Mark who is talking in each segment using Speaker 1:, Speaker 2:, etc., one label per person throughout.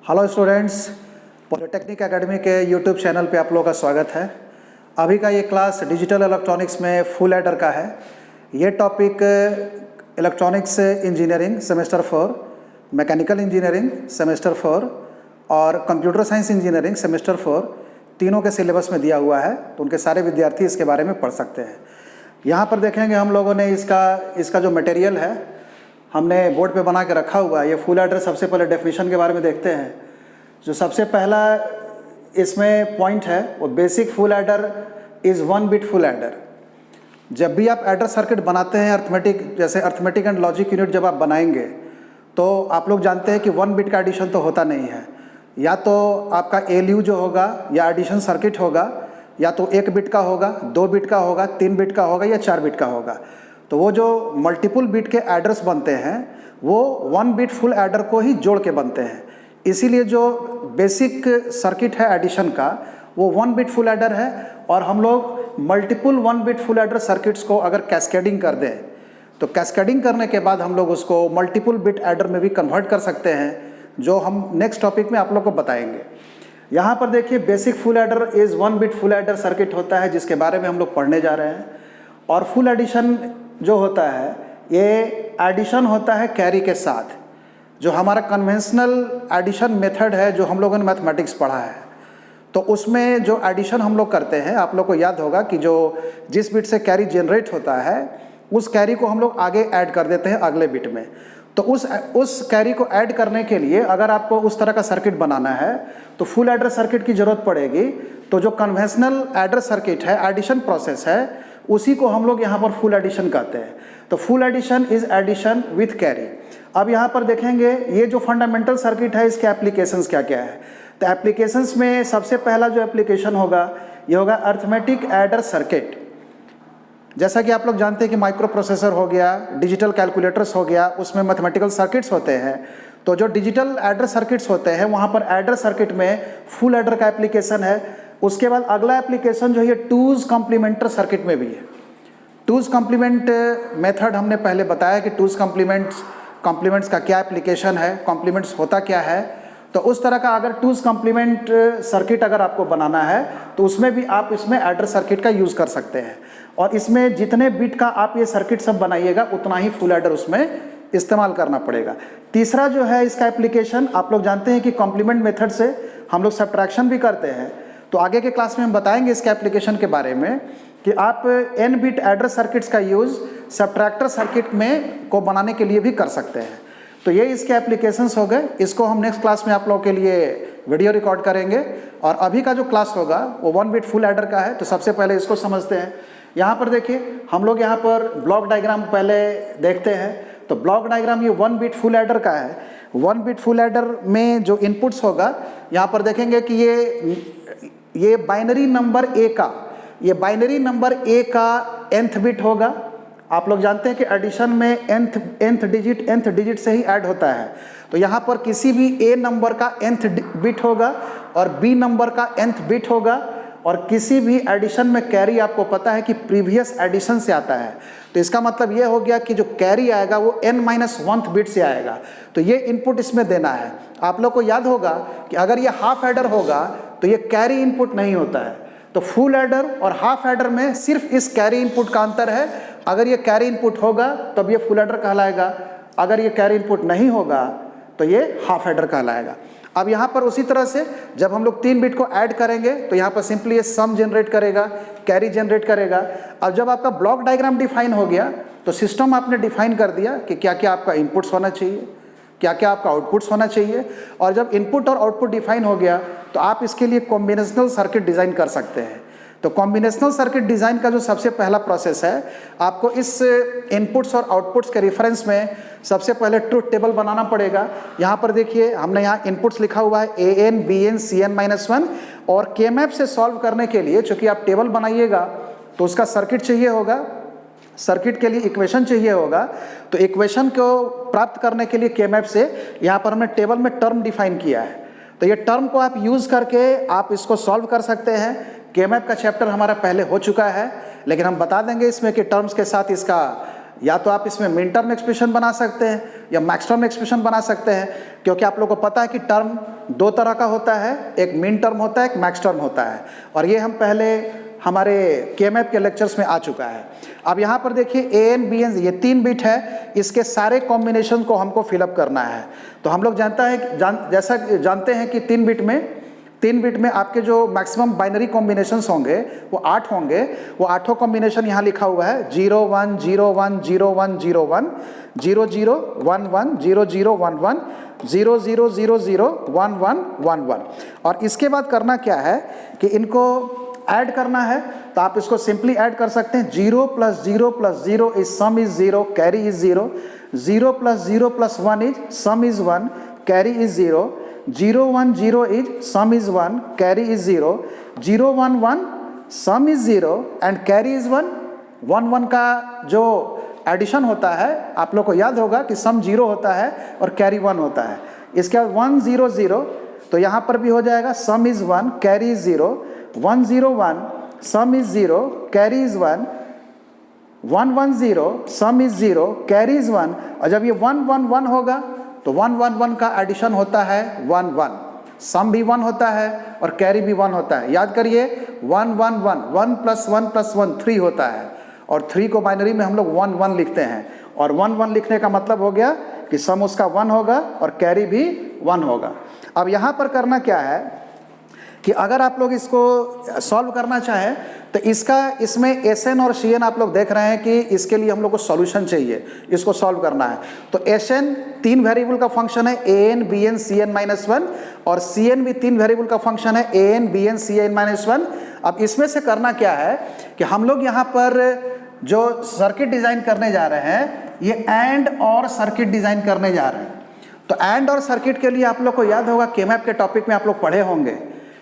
Speaker 1: Hello students, polytechnic academy के YouTube channel पे आप लोगों का स्वागत है। अभी का ये क्लास डिजिटल इलेक्ट्रॉनिक्स में फुल एडर का है। ये topic electronics engineering semester 4, mechanical engineering semester 4 और कंप्यूटर साइंस इंजीनियरिंग सेमेस्टर 4 तीनों के सिलेबस में दिया हुआ है, तो उनके सारे विद्यार्थी इसके बारे में पढ़ सकते हैं। यहाँ पर देखेंगे हम लोगों ने इसका जो मटेरियल है हमने बोर्ड पे बना के रखा हुआ है। ये फुल एडर, सबसे पहले डेफिनेशन के बारे में देखते हैं। जो सबसे पहला इसमें पॉइंट है वो basic full adder is 1 bit full adder. जब भी आप एडर सर्किट बनाते हैं अर्थमेटिक, जैसे अर्थमेटिक एंड लॉजिक यूनिट जब आप बनाएंगे तो आप लोग जानते हैं कि 1 बिट का एडिशन तो होता नहीं है। या तो आपका एलयू जो होगा या एडिशन सर्किट होगा, या तो 1 बिट का होगा, 2 बिट का होगा, 3 बिट का होगा या 4 बिट का होगा। तो वो जो मल्टीपल बिट के एडर्स बनते हैं वो 1 बिट फुल एडर को ही जोड़ के बनते हैं। इसीलिए जो बेसिक सर्किट है एडिशन का वो 1 बिट फुल एडर है। और हम लोग multiple 1 bit full adder circuits को अगर कैस्केडिंग कर दें तो कैस्केडिंग करने के बाद हम लोग उसको मल्टीपल बिट एडर में भी कन्वर्ट कर सकते हैं, जो हम नेक्स्ट टॉपिक में आप लोग को बताएंगे। यहाँ पर देखिए, basic full adder is 1 bit full adder circuit होता है, जिसके बारे में हम लोग पढ़ने जा रहे हैं। और फुल एडिशन जो होता है ये एडिशन होता है कैरी के साथ। जो हमारा कन्वेंशनल एडिशन मेथड है जो हम लोगों ने मैथमेटिक्स पढ़ा है, तो उसमें जो एडिशन हम लोग करते हैं, आप लोग को याद होगा कि जिस बिट से कैरी जनरेट होता है उस कैरी को हम लोग आगे ऐड कर देते हैं अगले बिट में। तो उस कैरी को ऐड करने के लिए अगर आपको उस तरह का सर्किट बनाना है तो फुल एडर सर्किट की ज़रूरत पड़ेगी। तो जो कन्वेंशनल एडर सर्किट है, एडिशन प्रोसेस है, उसी को हम लोग यहाँ पर फुल एडिशन कहते हैं। तो full addition is addition with carry. अब यहाँ पर देखेंगे ये जो फंडामेंटल सर्किट है इसके एप्लीकेशंस क्या क्या है। तो एप्लीकेशंस में सबसे पहला जो एप्लीकेशन होगा ये होगा अर्थमेटिक एडर सर्किट। जैसा कि आप लोग जानते हैं कि माइक्रो प्रोसेसर हो गया, डिजिटल कैलकुलेटर्स हो गया, उसमें मैथमेटिकल सर्किट्स होते हैं। तो जो डिजिटल एडर सर्किट्स होते हैं वहाँ पर एडर सर्किट में फुल एडर का एप्लीकेशन है। उसके बाद अगला एप्लीकेशन जो है टूज कॉम्प्लीमेंटर सर्किट में भी है। टूज कॉम्प्लीमेंट मेथड हमने पहले बताया कि टूज कॉम्प्लीमेंट्स का क्या एप्लीकेशन है, कॉम्प्लीमेंट्स होता क्या है। तो उस तरह का अगर टूज कॉम्प्लीमेंट सर्किट अगर आपको बनाना है तो उसमें भी आप इसमें एडर सर्किट का यूज़ कर सकते हैं। और इसमें जितने बिट का आप ये सर्किट सब बनाइएगा उतना ही फुल एडर उसमें इस्तेमाल करना पड़ेगा। तीसरा जो है इसका एप्लीकेशन, आप लोग जानते हैं कि कॉम्प्लीमेंट मेथड से हम लोग सब्ट्रैक्शन भी करते हैं। तो आगे के क्लास में हम बताएंगे इसके एप्लीकेशन के बारे में कि आप n बिट एडर सर्किट्स का यूज़ सब्ट्रैक्टर सर्किट में को बनाने के लिए भी कर सकते हैं। तो ये इसके एप्लीकेशंस हो गए। इसको हम नेक्स्ट क्लास में आप लोगों के लिए वीडियो रिकॉर्ड करेंगे। और अभी का जो क्लास होगा वो 1 बिट फुल एडर का है। तो सबसे पहले इसको समझते हैं। यहाँ पर देखिए, हम लोग यहाँ पर ब्लॉक डायग्राम पहले देखते हैं। तो ब्लॉक डायग्राम ये 1 बिट फुल एडर का है। 1 बिट फुल एडर में जो इनपुट्स होगा, यहाँ पर देखेंगे कि ये बाइनरी नंबर ए का, ये बाइनरी नंबर ए का nth बिट होगा। आप लोग जानते हैं कि एडिशन में nth डिजिट से ही ऐड होता है। तो यहाँ पर किसी भी ए नंबर का nth बिट होगा और बी नंबर का nth बिट होगा। और किसी भी एडिशन में कैरी आपको पता है कि प्रीवियस एडिशन से आता है। तो इसका मतलब ये हो गया कि जो कैरी आएगा वो n-1th बिट से आएगा। तो ये इनपुट इसमें देना है। आप लोग को याद होगा कि अगर ये हाफ एडर होगा तो ये कैरी इनपुट नहीं होता है। तो फुल एडर और हाफ एडर में सिर्फ इस कैरी इनपुट का अंतर है। अगर ये कैरी इनपुट होगा तब ये फुल एडर कहलाएगा, अगर ये कैरी इनपुट नहीं होगा तो ये हाफ एडर कहलाएगा। अब यहाँ पर उसी तरह से जब हम लोग 3 बिट को ऐड करेंगे तो यहाँ पर सिंपली ये सम जनरेट करेगा, कैरी जनरेट करेगा। अब जब आपका ब्लॉक डायग्राम डिफाइन हो गया तो सिस्टम आपने डिफाइन कर दिया कि क्या क्या आपका इनपुट्स होना चाहिए, क्या क्या आपका आउटपुट्स होना चाहिए। और जब इनपुट और आउटपुट डिफाइन हो गया तो आप इसके लिए कॉम्बिनेशनल सर्किट डिज़ाइन कर सकते हैं। तो कॉम्बिनेशनल सर्किट डिज़ाइन का जो सबसे पहला प्रोसेस है, आपको इस इनपुट्स और आउटपुट्स के रेफरेंस में सबसे पहले ट्रुथ टेबल बनाना पड़ेगा। यहाँ पर देखिए, हमने यहाँ इनपुट्स लिखा हुआ है an, bn, cn-1। और K-मैप से सॉल्व करने के लिए चूँकि आप टेबल बनाइएगा तो उसका सर्किट चाहिए होगा, सर्किट के लिए इक्वेशन चाहिए होगा। तो इक्वेशन को प्राप्त करने के लिए K-मैप से यहाँ पर हमने टेबल में टर्म डिफाइन किया है। तो ये टर्म को आप यूज़ करके आप इसको सॉल्व कर सकते हैं। K-मैप का चैप्टर हमारा पहले हो चुका है, लेकिन हम बता देंगे इसमें कि टर्म्स के साथ इसका या तो आप इसमें मिन टर्म एक्सप्रेशन बना सकते हैं या मैक्स टर्म एक्सप्रेशन बना सकते हैं। क्योंकि आप लोगों को पता है कि टर्म दो तरह का होता है, एक मिन टर्म होता है, एक मैक्स टर्म होता है, और ये हम पहले हमारे केमैप के लेक्चर्स में आ चुका है। अब यहाँ पर देखिए AN BN ये 3 बिट है, इसके सारे कॉम्बिनेशन को हमको फिलअप करना है। तो हम लोग जानते हैं कि 3 बिट में आपके जो मैक्सिमम बाइनरी कॉम्बिनेशंस होंगे वो 8 होंगे। वो आठों कॉम्बिनेशन यहाँ लिखा हुआ है 0 1 0 1 0 1 0 1 0 0 1 1 0 0 1 1 0 0 0 0 1 1 1 1। और इसके बाद करना क्या है कि इनको ऐड करना है। तो आप इसको सिंपली ऐड कर सकते हैं। 0 + 0 + 0 is some is 0, carry is 0। 0 + 0 + 1 is some is 1, carry is 0। 0 1 0 is some is 1, carry is 0। 0 1 1 some is 0 and carry is 1। 1 1 का जो एडिशन होता है आप लोग को याद होगा कि सम 0 होता है और कैरी 1 होता है। इसके बाद 1 0 0, तो यहाँ पर भी हो जाएगा सम is 1, carry is 0। 1 0 1 some is 0, carry is 1। 1 1 0 some is 0, carry is 1। और जब ये 1 1 1 होगा तो 1 1 1 का एडिशन होता है 1 1, सम भी 1 होता है और कैरी भी 1 होता है। याद करिए 1 1 1 1 + 1 + 1 3 होता है, और 3 को बाइनरी में हम लोग 1 1 लिखते हैं। और 1 1 लिखने का मतलब हो गया कि सम उसका 1 होगा और कैरी भी 1 होगा। अब यहाँ पर करना क्या है कि अगर आप लोग इसको सॉल्व करना चाहें तो इसमें SN और CN आप लोग देख रहे हैं कि इसके लिए हम लोग को सॉल्यूशन चाहिए, इसको सॉल्व करना है। तो SN 3 वेरिएबल का फंक्शन है AN BN CN -1, और CN भी 3 वेरिएबल का फंक्शन है AN BN CN -1। अब इसमें से करना क्या है कि हम लोग यहाँ पर जो सर्किट डिज़ाइन करने जा रहे हैं ये एंड और सर्किट डिज़ाइन करने जा रहे हैं। तो एंड और सर्किट के लिए आप लोग को याद होगा केमैप के टॉपिक में आप लोग पढ़े होंगे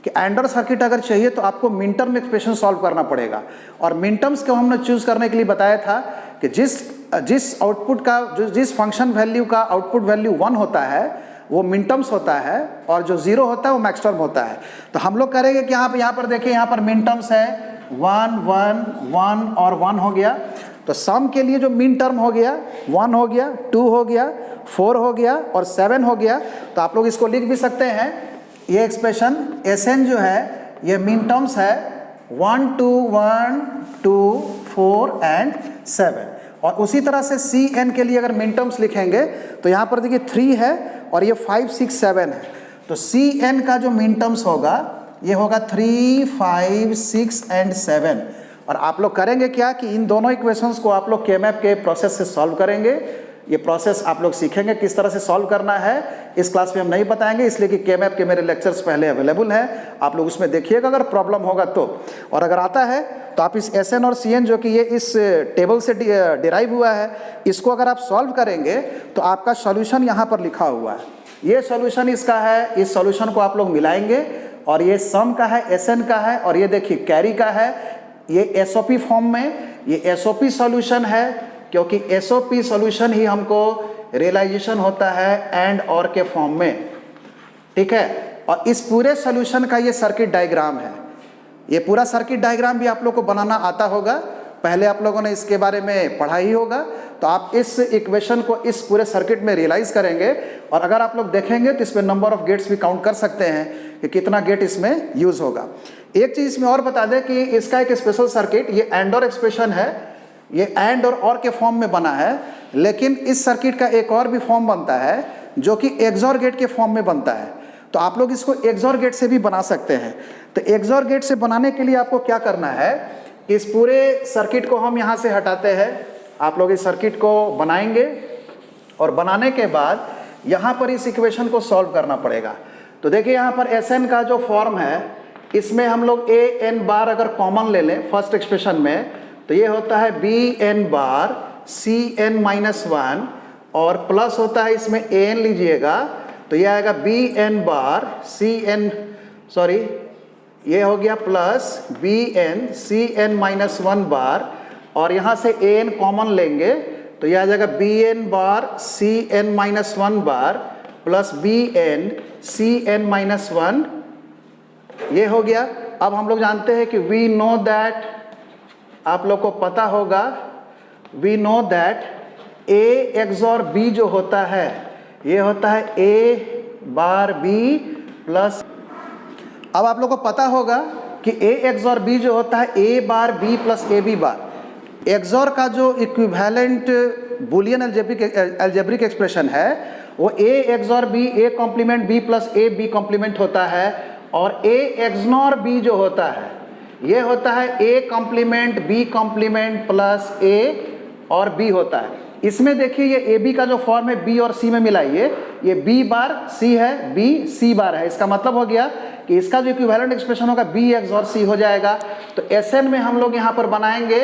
Speaker 1: कि एंड और सर्किट अगर चाहिए तो आपको मिन टर्म एक्सप्रेशन सॉल्व करना पड़ेगा। और मिन टर्म्स को हमने चूज करने के लिए बताया था कि जिस आउटपुट का जिस फंक्शन वैल्यू का आउटपुट वैल्यू 1 होता है वो मिन टर्म्स होता है, और जो 0 होता है वो मैक्स टर्म होता है। तो हम लोग करेंगे कि यहाँ पर देखिए, यहाँ पर मिन टर्म्स है 1 1 1 और 1 हो गया। तो सम के लिए जो मिन टर्म हो गया 1 हो गया, 2 हो गया, 4 हो गया और 7 हो गया। तो आप लोग इसको लिख भी सकते हैं, ये एक्सप्रेशन SN जो है ये मिन टर्म्स है 1 2 1 2 4 एंड 7। और उसी तरह से CN के लिए अगर मिन टर्म्स लिखेंगे तो यहाँ पर देखिए 3 है और ये 5 6 7 है। तो CN का जो मिन टर्म्स होगा ये होगा 3 5 6 एंड 7। और आप लोग करेंगे क्या कि इन दोनों इक्वेशंस को आप लोग केमैप के प्रोसेस से सॉल्व करेंगे। ये प्रोसेस आप लोग सीखेंगे किस तरह से सॉल्व करना है। इस क्लास में हम नहीं बताएंगे इसलिए कि केमैप के मेरे लेक्चर्स पहले अवेलेबल हैं, आप लोग उसमें देखिएगा अगर प्रॉब्लम होगा तो। और अगर आता है तो आप इस SN और CN जो कि ये इस टेबल से डिराइव हुआ है, इसको अगर आप सॉल्व करेंगे तो आपका सॉल्यूशन यहाँ पर लिखा हुआ है। ये सॉल्यूशन इसका है, इस सॉल्यूशन को आप लोग मिलाएंगे और ये सम का है, SN का है, और ये देखिए कैरी का है। ये SOP फॉर्म में ये SOP सॉल्यूशन है, क्योंकि SOP सॉल्यूशन ही हमको रियलाइजेशन होता है एंड और के फॉर्म में, ठीक है। और इस पूरे सॉल्यूशन का ये सर्किट डायग्राम है। ये पूरा सर्किट डायग्राम भी आप लोग को बनाना आता होगा, पहले आप लोगों ने इसके बारे में पढ़ा ही होगा। तो आप इस इक्वेशन को इस पूरे सर्किट में रियलाइज करेंगे, और अगर आप लोग देखेंगे तो इसमें नंबर ऑफ गेट्स भी काउंट कर सकते हैं कि कितना गेट इसमें यूज होगा। एक चीज इसमें और बता दें कि इसका एक स्पेशल सर्किट, ये एंड और एक्सप्रेशन है, ये एंड और के फॉर्म में बना है, लेकिन इस सर्किट का एक और भी फॉर्म बनता है जो कि एक्सॉर गेट के फॉर्म में बनता है। तो आप लोग इसको एक्सॉर गेट से भी बना सकते हैं। तो एक्सॉर गेट से बनाने के लिए आपको क्या करना है, इस पूरे सर्किट को हम यहाँ से हटाते हैं। आप लोग इस सर्किट को बनाएंगे और बनाने के बाद यहाँ पर इस इक्वेशन को सॉल्व करना पड़ेगा। तो देखिए यहाँ पर SN का जो फॉर्म है इसमें हम लोग AN बार अगर कॉमन ले लें फर्स्ट एक्सप्रेशन में, तो ये होता है BN बार CN -1, और प्लस होता है इसमें AN लीजिएगा तो ये आएगा BN बार ये हो गया प्लस BN CN -1 बार, और यहाँ से AN कॉमन लेंगे तो ये आ जाएगा BN बार CN -1 बार प्लस BN CN -1, ये हो गया। अब हम लोग जानते हैं कि वी नो दैट, आप लोग को पता होगा, we know that A XOR B जो होता है ये होता है A बार B प्लस, अब आप लोग को पता होगा कि ए एक्सॉर बी जो होता है A bar B plus A B bar, XOR का जो इक्विवेलेंट बुलियन अलजेब्रिक एक्सप्रेशन है वो A XOR B A complement B plus A B complement होता है, और ए एक्सनॉर बी जो होता है ये होता है A complement B complement plus A और बी होता है। इसमें देखिए ये ए बी का जो फॉर्म है बी और सी में मिलाइए, ये बी बार सी है, बी सी बार है, इसका मतलब हो गया कि इसका जो इक्विवेलेंट एक्सप्रेशन होगा बी एक्स और सी हो जाएगा। तो एस एन में हम लोग यहाँ पर बनाएंगे,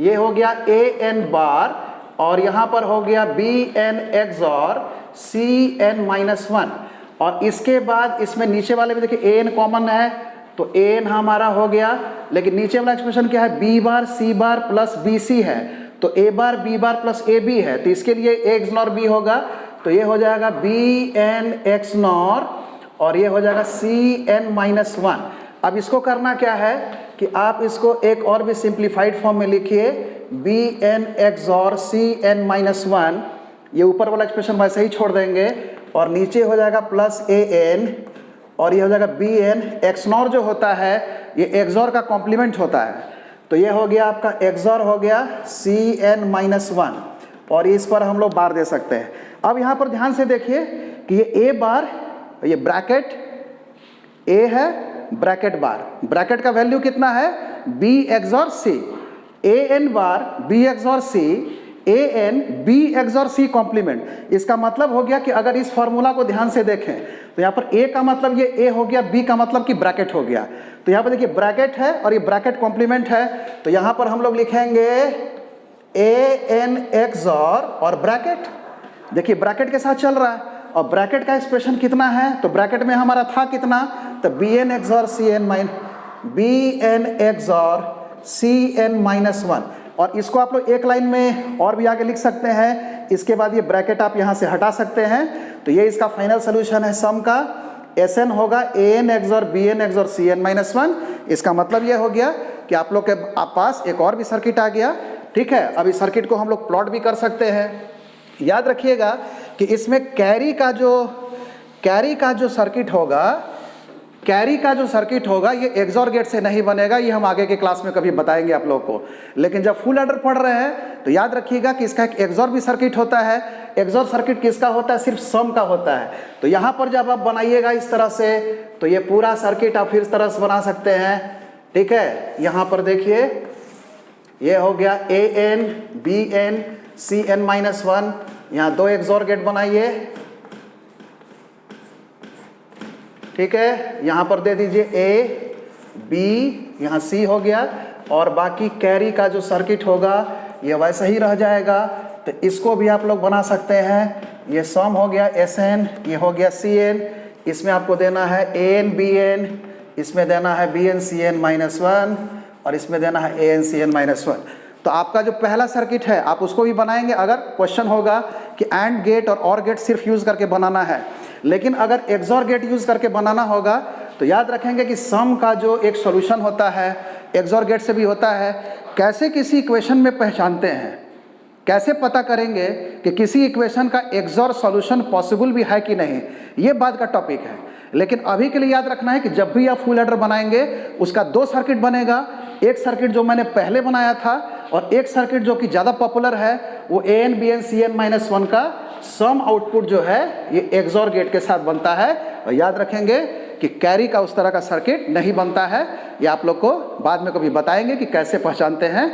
Speaker 1: ये हो गया ए एन बार और यहाँ पर हो गया बी एन एक्स और सी एन माइनस वन, और इसके बाद इसमें नीचे वाले में देखिए ए एन कॉमन है तो ए एन हमारा हो गया, लेकिन नीचे वाला एक्सप्रेशन क्या है B bar C bar plus B C है, तो A bar B bar plus A B है, तो इसके लिए ए एक्स नॉर बी होगा, तो ये हो जाएगा बी एन एक्स नॉर और ये हो जाएगा सी एन माइनस वन। अब इसको करना क्या है कि आप इसको एक और भी सिंप्लीफाइड फॉर्म में लिखिए, बी एन एक्स और सी एन माइनस वन, ये ऊपर वाला एक्सप्रेशन वैसे ही छोड़ देंगे और नीचे हो जाएगा प्लस ए एन और ये हो जाएगा बी एन एक्स नॉर जो होता है ये एक्सॉर का कॉम्प्लीमेंट होता है, तो ये हो गया आपका एक्सॉर हो गया सी एन माइनस वन और इस पर हम लोग बार दे सकते हैं। अब यहाँ पर ध्यान से देखिए कि ये ए बार, ये ब्रैकेट ए है, ब्रैकेट बार, ब्रैकेट का वैल्यू कितना है B XOR C, A N bar B XOR C, A N B XOR C complement. इसका मतलब हो गया कि अगर इस फॉर्मूला को ध्यान से देखें तो यहाँ पर ए का मतलब ये ए हो गया, बी का मतलब कि ब्रैकेट हो गया, तो यहाँ पर देखिए ब्रैकेट है और ये ब्रैकेट कॉम्प्लीमेंट है, तो यहाँ पर हम लोग लिखेंगे ए एन एक्सॉर और ब्रैकेट, देखिए ब्रैकेट के साथ चल रहा है और ब्रैकेट का एक्सप्रेशन कितना है, तो ब्रैकेट में हमारा था कितना, तो B N XOR C N B N XOR C N minus one, और इसको आप लोग एक लाइन में और भी आगे लिख सकते हैं, इसके बाद ये ब्रैकेट आप यहाँ से हटा सकते हैं, तो ये इसका फाइनल सोल्यूशन है सम का, एस एन होगा ए एन एक्स और बी एन एक्स और सी एन माइनस वन। इसका मतलब ये हो गया कि आप लोग के पास एक और भी सर्किट आ गया, ठीक है। अब इस सर्किट को हम लोग प्लॉट भी कर सकते हैं। याद रखिएगा कि इसमें कैरी का जो सर्किट होगा, कैरी का जो सर्किट होगा ये एक्सॉर गेट से नहीं बनेगा, ये हम आगे के क्लास में कभी बताएंगे आप लोगों को, लेकिन जब फुल एडर पढ़ रहे हैं तो याद रखिएगा कि इसका एक एक्सॉर भी सर्किट होता है। एक्सॉर सर्किट किसका होता है, सिर्फ सम का होता है। तो यहाँ पर जब आप बनाइएगा इस तरह से तो ये पूरा सर्किट आप फिर इस तरह से बना सकते हैं, ठीक है। यहाँ पर देखिए ये हो गया A N B N C N minus one, यहाँ दो एक्सॉर गेट बनाइए, ठीक है। यहाँ पर दे दीजिए ए बी, यहाँ सी हो गया, और बाकी कैरी का जो सर्किट होगा ये वैसा ही रह जाएगा। तो इसको भी आप लोग बना सकते हैं, ये सम हो गया एस एन, ये हो गया सी एन, इसमें आपको देना है ए एन बी एन, इसमें देना है B N C N minus one, और इसमें देना है A N C N minus one. तो आपका जो पहला सर्किट है आप उसको भी बनाएंगे। अगर क्वेश्चन होगा कि एंड गेट और ऑर गेट सिर्फ यूज़ करके बनाना है, लेकिन अगर एक्सॉर गेट यूज़ करके बनाना होगा तो याद रखेंगे कि सम का जो एक सॉल्यूशन होता है एक्सॉर गेट से भी होता है। कैसे किसी इक्वेशन में पहचानते हैं, कैसे पता करेंगे कि किसी इक्वेशन का एक्सॉर सॉल्यूशन पॉसिबल भी है कि नहीं, ये बात का टॉपिक है। लेकिन अभी के लिए याद रखना है कि जब भी आप फुल एडर बनाएंगे उसका दो सर्किट बनेगा, एक सर्किट जो मैंने पहले बनाया था और एक सर्किट जो कि ज़्यादा पॉपुलर है वो A N B N C N minus one का सम आउटपुट जो है ये एक्सॉर गेट के साथ बनता है। और याद रखेंगे कि कैरी का उस तरह का सर्किट नहीं बनता है, ये आप लोग को बाद में कभी बताएंगे कि कैसे पहचानते हैं।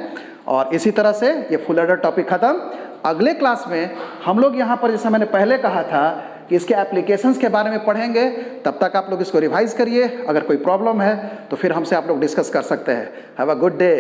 Speaker 1: और इसी तरह से ये फुल एडर टॉपिक ख़त्म। अगले क्लास में हम लोग यहाँ पर, जैसा मैंने पहले कहा था कि इसके एप्लीकेशंस के बारे में पढ़ेंगे, तब तक आप लोग इसको रिवाइज करिए। अगर कोई प्रॉब्लम है तो फिर हमसे आप लोग डिस्कस कर सकते हैं। Have a good day.